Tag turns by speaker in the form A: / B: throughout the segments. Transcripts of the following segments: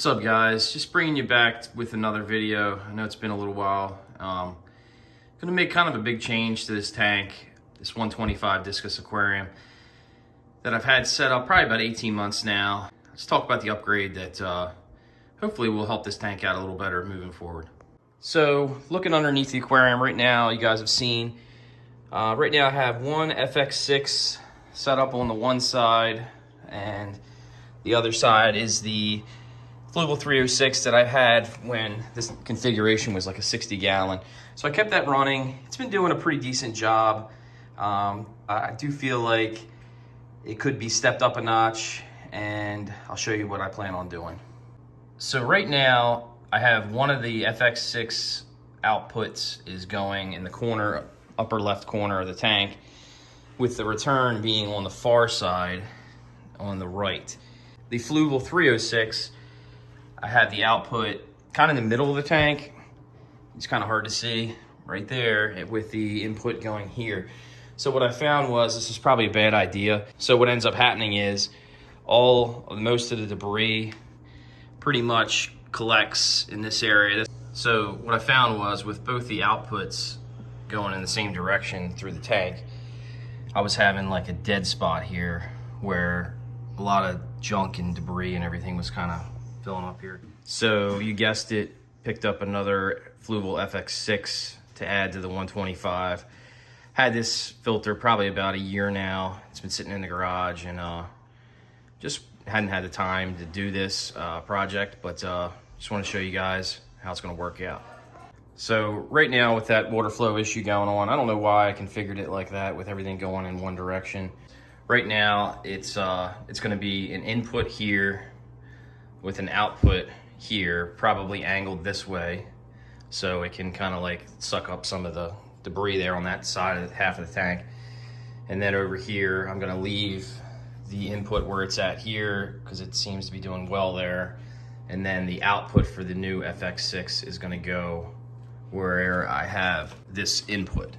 A: What's up, guys? Just bringing you back with another video. I know it's been a little while. Gonna make kind of a big change to this tank, this 125 discus aquarium that I've had set up probably about 18 months now. Let's talk about the upgrade that hopefully will help this tank out a little better moving forward. So looking underneath the aquarium right now, you guys have seen, right now I have one FX6 set up on the one side, and the other side is the Fluval 306 that I had when this configuration was like a 60-gallon. So I kept that running. It's been doing a pretty decent job. I do feel like it could be stepped up a notch, and I'll show you what I plan on doing. So right now, I have one of the FX6 outputs is going in the corner, upper left corner of the tank, with the return being on the far side on the right. The Fluval 306, I had the output kind of in the middle of the tank. It's kind of hard to see right there with the input going here. So what I found was this is probably a bad idea. So what ends up happening is most of the debris pretty much collects in this area. So what I found was with both the outputs going in the same direction through the tank, I was having like a dead spot here where a lot of junk and debris and everything was kind of filling up here. So you guessed it, picked up another Fluval FX6 to add to the 125. Had this filter probably about a year now. It's been sitting in the garage, and just hadn't had the time to do this project, but just want to show you guys how it's going to work out. So right now with that water flow issue going on, I don't know why I configured it like that with everything going in one direction. Right now it's going to be an input here with an output here, probably angled this way, so it can kind of like suck up some of the debris there on that side of half of the tank. And then over here, I'm gonna leave the input where it's at here because it seems to be doing well there. And then the output for the new FX6 is gonna go where I have this input.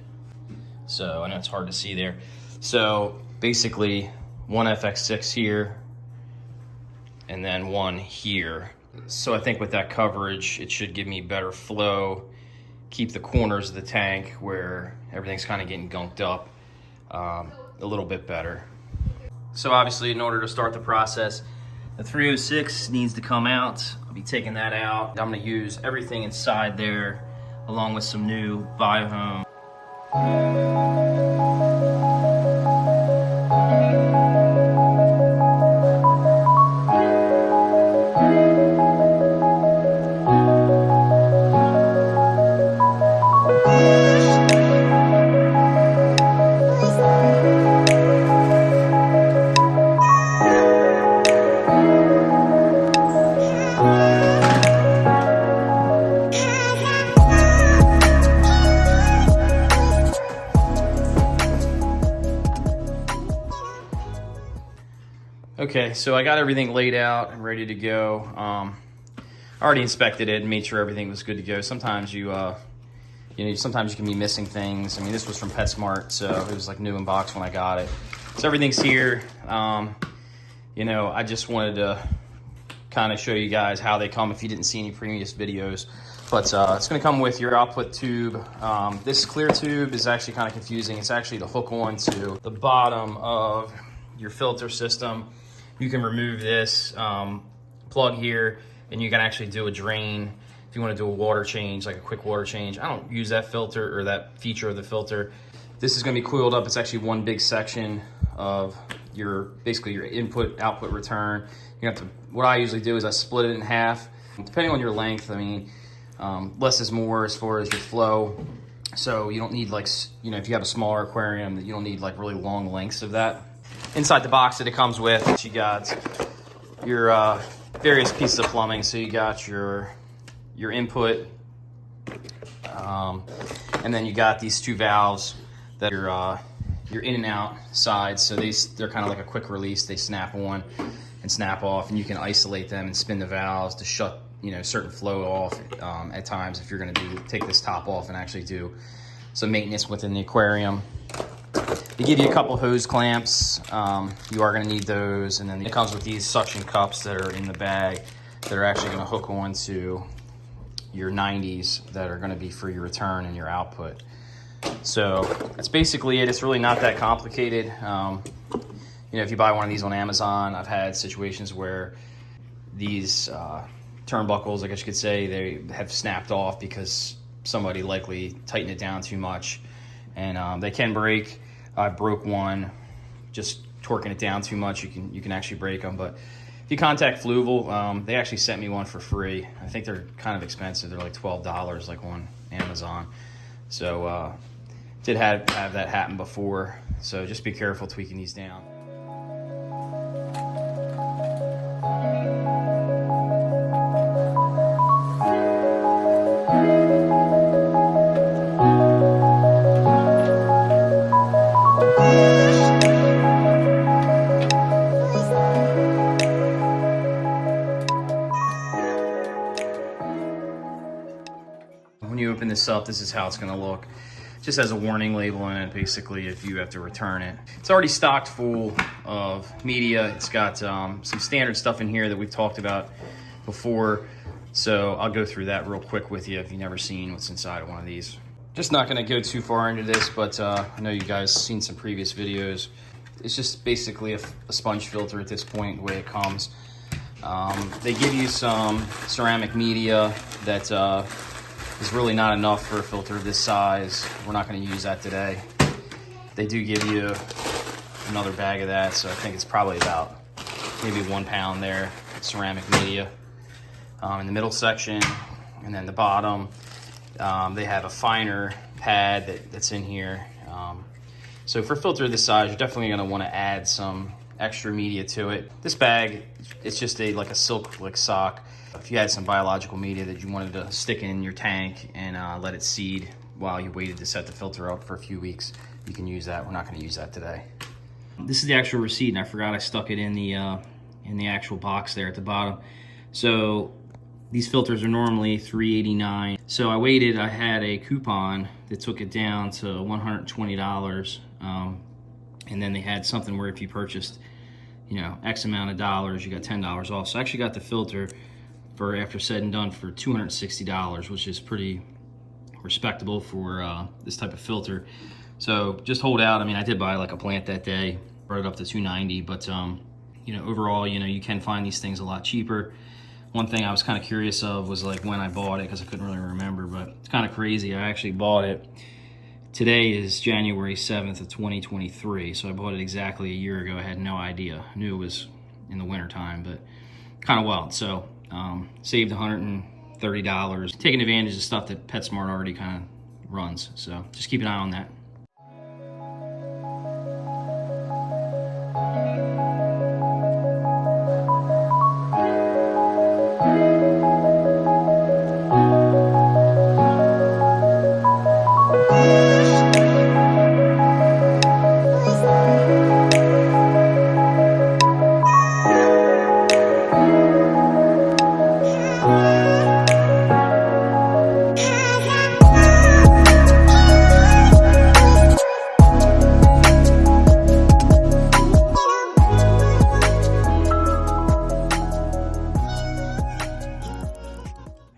A: So I know it's hard to see there. So basically one FX6 here, and then one here. So I think with that coverage, it should give me better flow, keep the corners of the tank where everything's kind of getting gunked up a little bit better. So obviously in order to start the process, the 306 needs to come out. I'll be taking that out. I'm gonna use everything inside there along with some new Biohome. Okay, so I got everything laid out and ready to go. I already inspected it and made sure everything was good to go. Sometimes sometimes you can be missing things. I mean, this was from PetSmart, so it was like new in box when I got it. So everything's here. I just wanted to kind of show you guys how they come if you didn't see any previous videos. But it's gonna come with your output tube. This clear tube is actually kind of confusing. It's actually the hook on to the bottom of your filter system. You can remove this plug here, and you can actually do a drain if you want to do a water change, like a quick water change. I don't use that filter or that feature of the filter. This is going to be coiled up. It's actually one big section of basically your input output return. You have to. What I usually do is I split it in half, depending on your length. I mean, less is more as far as your flow. So you don't need like, if you have a smaller aquarium, you don't need like really long lengths of that. Inside the box that it comes with, you got your various pieces of plumbing. So you got your input, and then you got these two valves that are your in and out sides. So they're kind of like a quick release. They snap on and snap off, and you can isolate them and spin the valves to shut certain flow off at times if you're going to take this top off and actually do some maintenance within the aquarium. They give you a couple hose clamps. You are going to need those, and then it comes with these suction cups that are in the bag that are actually gonna hook onto your 90s that are gonna be for your return and your output. So that's basically it. It's really not that complicated. You know, if you buy one of these on Amazon, I've had situations where these turnbuckles, I guess you could say, they have snapped off because somebody likely tightened it down too much, and they can break. I broke one just torquing it down too much. You can actually break them. But if you contact Fluval, they actually sent me one for free. I think they're kind of expensive. They're like $12 like on Amazon. So did have that happen before. So just be careful tweaking these down. When you open this up, this is how it's going to look. Just has a warning label in it, basically, if you have to return it. It's already stocked full of media. It's got some standard stuff in here that we've talked about before. So I'll go through that real quick with you if you've never seen what's inside of one of these. Just not going to go too far into this, but I know you guys seen some previous videos. It's just basically a sponge filter at this point, the way it comes. They give you some ceramic media that is really not enough for a filter of this size. We're not going to use that today. They do give you another bag of that, so I think it's probably about maybe 1 pound there, ceramic media. In the middle section, and then the bottom, they have a finer pad that's in here. So for a filter this size, you're definitely going to want to add some extra media to it. This bag, it's just like a silk like sock. If you had some biological media that you wanted to stick in your tank and let it seed while you waited to set the filter up for a few weeks, you can use that. We're not going to use that today. This is the actual receipt, and I forgot I stuck it in the actual box there at the bottom. So these filters are normally $3.89. So I waited. I had a coupon that took it down to $120, and then they had something where if you purchased, you know, X amount of dollars, you got $10 off. So I actually got the filter for, after said and done, for $260, which is pretty respectable for this type of filter. So just hold out. I mean, I did buy like a plant that day, brought it up to $290, but you know, overall, you know, you can find these things a lot cheaper. One thing I was kind of curious of was like when I bought it, because I couldn't really remember, but it's kind of crazy. I actually bought it. Today is January 7th of 2023, so I bought it exactly a year ago. I had no idea. I knew it was in the winter time, but kind of wild. So saved $130, taking advantage of stuff that PetSmart already kind of runs. So just keep an eye on that.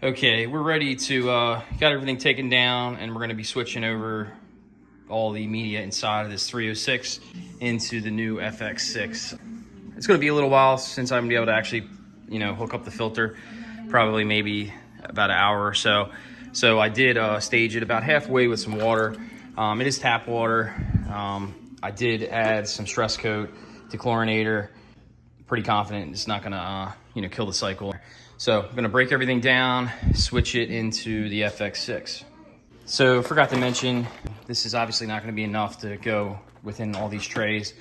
A: Okay, we're ready to, got everything taken down, and we're going to be switching over all the media inside of this 306 into the new FX6. It's going to be a little while since I'm going to be able to actually, you know, hook up the filter, probably maybe about an hour or so. So I did stage it about halfway with some water. It is tap water. I did add some stress coat dechlorinator. Pretty confident it's not going to, you know, kill the cycle. So I'm gonna break everything down, switch it into the FX6. So forgot to mention, this is obviously not gonna be enough to go within all these trays.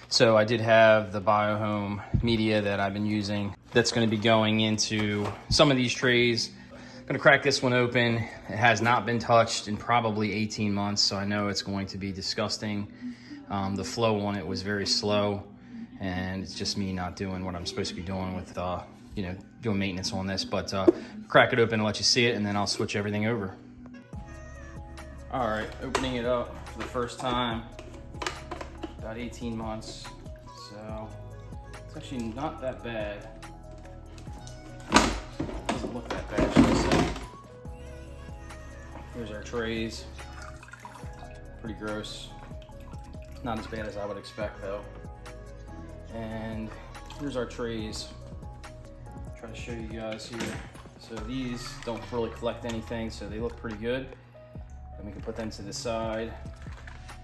A: So I did have the BioHome media that I've been using that's gonna be going into some of these trays. I'm gonna crack this one open. It has not been touched in probably 18 months, so I know it's going to be disgusting. The flow on it was very slow, and it's just me not doing what I'm supposed to be doing with you know, doing maintenance on this, but crack it open and let you see it, and then I'll switch everything over. All right, opening it up for the first time, about 18 months, so it's actually not that bad. Here's our trays. Pretty gross. Not as bad as I would expect though. And here's our trays. Try to show you guys here. So these don't really collect anything, so they look pretty good. Then we can put them to the side.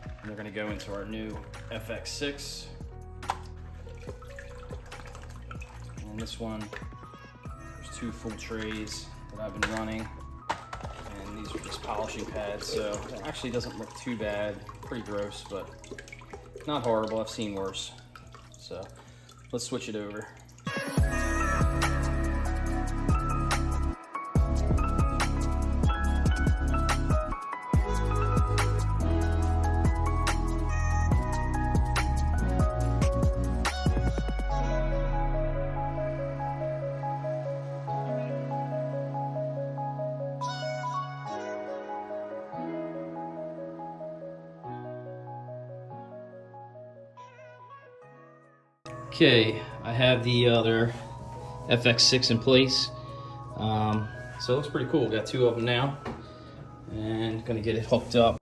A: And they're gonna go into our new FX6. And this one, there's 2 full trays that I've been running. And these are just polishing pads, so it actually doesn't look too bad. Pretty gross, but not horrible. I've seen worse. So let's switch it over. Okay, I have the other FX6 in place. So it looks pretty cool. Got 2 of them now, and gonna get it hooked up.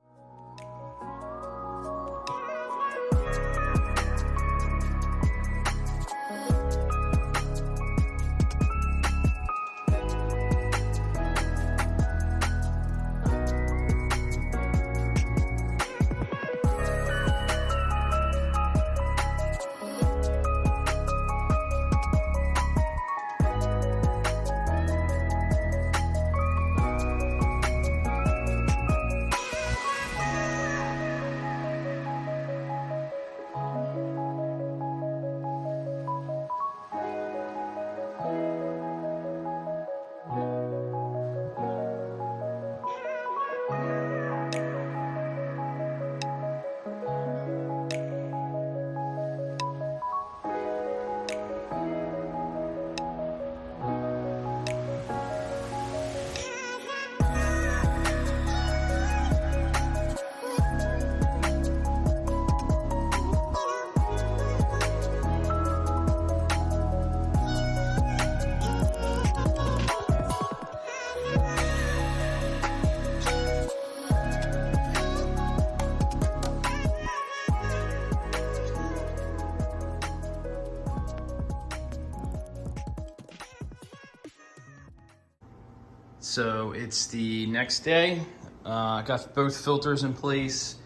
A: So it's the next day. I got both filters in place.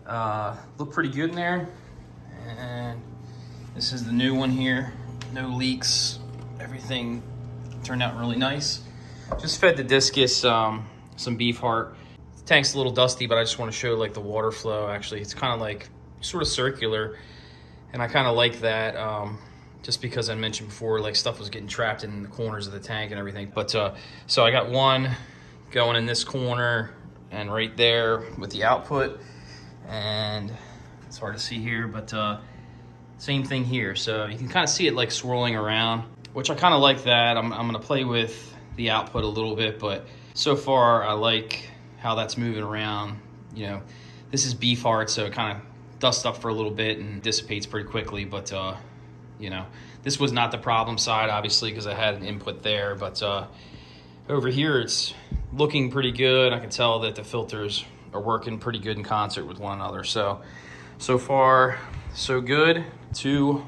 A: Look pretty good in there. And this is the new one here. No leaks. Everything turned out really nice. Just fed the discus some beef heart. The tank's a little dusty, but I just want to show like the water flow. Actually, it's kind of like sort of circular, and I kind of like that. Just because I mentioned before, like stuff was getting trapped in the corners of the tank and everything. But so I got one going in this corner and right there with the output, and it's hard to see here, but same thing here. So you can kind of see it like swirling around, which I kind of like that. I'm gonna play with the output a little bit, but so far I like how that's moving around. You know, this is beef heart, so it kind of dusts up for a little bit and dissipates pretty quickly, but you know, this was not the problem side, obviously, because I had an input there, but over here it's looking pretty good. I can tell that the filters are working pretty good in concert with one another. So far, so good. 2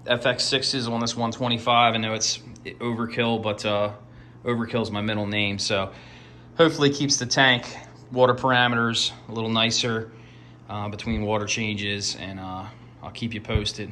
A: FX6's on this 125. I know it's overkill, but overkill's my middle name. So hopefully keeps the tank water parameters a little nicer between water changes, and I'll keep you posted.